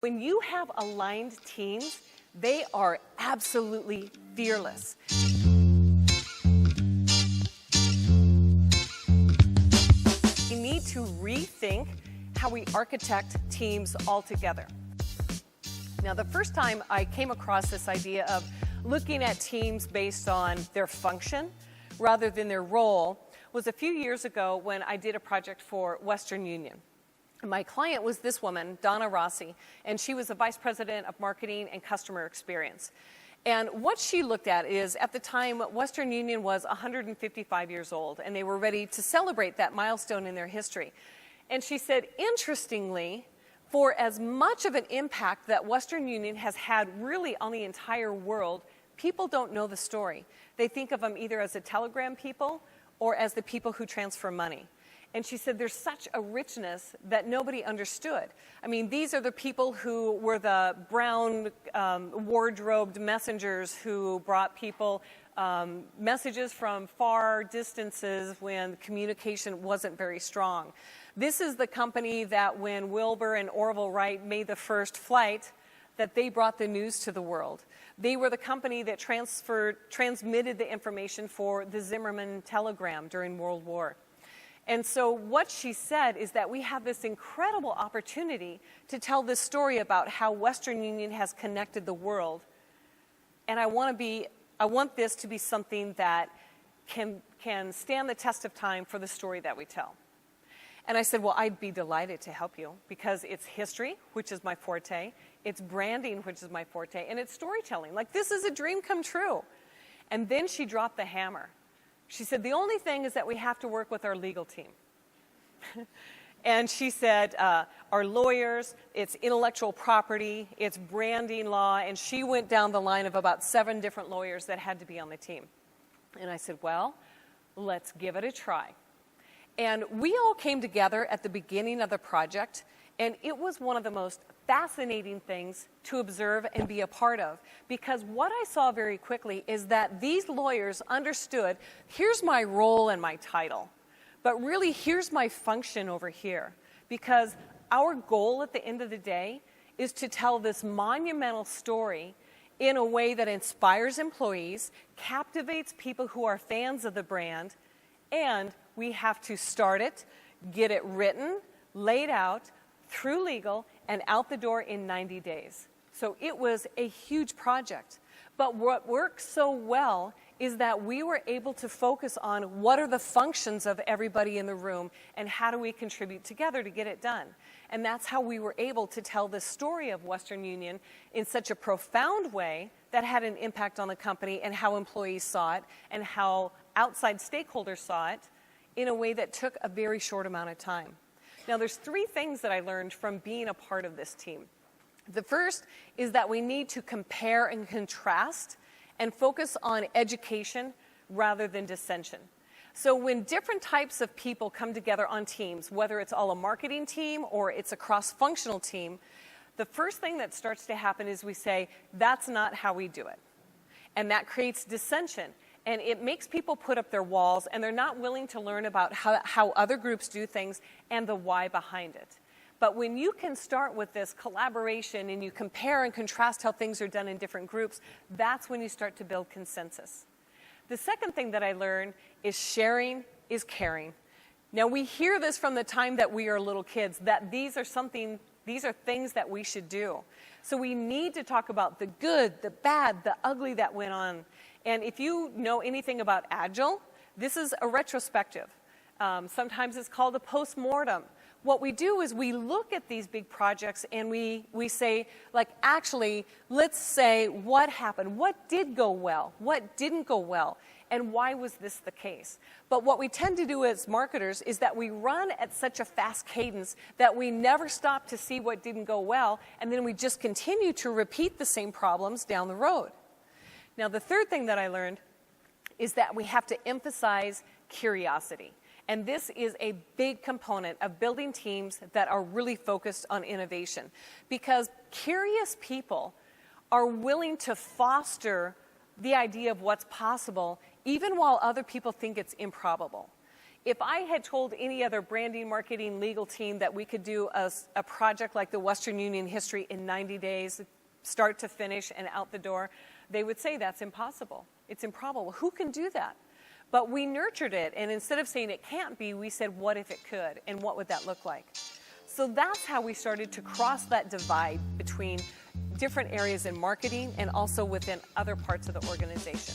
When you have aligned teams, they are absolutely fearless. We need to rethink how we architect teams altogether. Now, the first time I came across this idea of looking at teams based on their function rather than their role was a few years ago when I did a project for Western Union. My client was this woman, Donna Rossi, and she was the Vice President of Marketing and Customer Experience. And what she looked at is, at the time, Western Union was 155 years old, and they were ready to celebrate that milestone in their history. And she said, interestingly, for as much of an impact that Western Union has had really on the entire world, people don't know the story. They think of them either as the telegram people or as the people who transfer money. And she said there's such a richness that nobody understood. I mean, these are the people who were the brown wardrobed messengers who brought people messages from far distances when communication wasn't very strong. This is the company that when Wilbur and Orville Wright made the first flight, that they brought the news to the world. They were the company that transmitted the information for the Zimmerman telegram during World War. And so what she said is that we have this incredible opportunity to tell this story about how Western Union has connected the world. And I want this to be something that can stand the test of time for the story that we tell. And I said, well, I'd be delighted to help you because it's history, which is my forte, it's branding, which is my forte, and it's storytelling. Like, this is a dream come true. And then she dropped the hammer. She said, the only thing is that we have to work with our legal team. And she said, our lawyers, it's intellectual property, it's branding law, and she went down the line of about 7 different lawyers that had to be on the team. And I said, well, let's give it a try. And we all came together at the beginning of the project, and it was one of the most fascinating things to observe and be a part of. Because what I saw very quickly is that these lawyers understood, here's my role and my title, but really here's my function over here. Because our goal at the end of the day is to tell this monumental story in a way that inspires employees, captivates people who are fans of the brand, and we have to start it, get it written, laid out, through legal, and out the door in 90 days. So it was a huge project. But what worked so well is that we were able to focus on what are the functions of everybody in the room and how do we contribute together to get it done. And that's how we were able to tell the story of Western Union in such a profound way that had an impact on the company and how employees saw it and how outside stakeholders saw it in a way that took a very short amount of time. Now, there's 3 things that I learned from being a part of this team. The first is that we need to compare and contrast and focus on education rather than dissension. So when different types of people come together on teams, whether it's all a marketing team or it's a cross-functional team, the first thing that starts to happen is we say, that's not how we do it. And that creates dissension. And it makes people put up their walls, and they're not willing to learn about how other groups do things and the why behind it. But when you can start with this collaboration and you compare and contrast how things are done in different groups, that's when you start to build consensus. The second thing that I learned is sharing is caring. Now, we hear this from the time that we are little kids, that these are things that we should do. So we need to talk about the good, the bad, the ugly that went on. And if you know anything about Agile, this is a retrospective. Sometimes it's called a post-mortem. What we do is we look at these big projects and we say, like, actually, let's say what happened, what did go well, what didn't go well, and why was this the case? But what we tend to do as marketers is that we run at such a fast cadence that we never stop to see what didn't go well, and then we just continue to repeat the same problems down the road. Now, the third thing that I learned is that we have to emphasize curiosity. And this is a big component of building teams that are really focused on innovation. Because curious people are willing to foster the idea of what's possible, even while other people think it's improbable. If I had told any other branding, marketing, legal team that we could do a project like the Western Union history in 90 days, start to finish and out the door, they would say that's impossible. It's improbable. Who can do that? But we nurtured it, and instead of saying it can't be, we said, what if it could, and what would that look like? So that's how we started to cross that divide between different areas in marketing and also within other parts of the organization.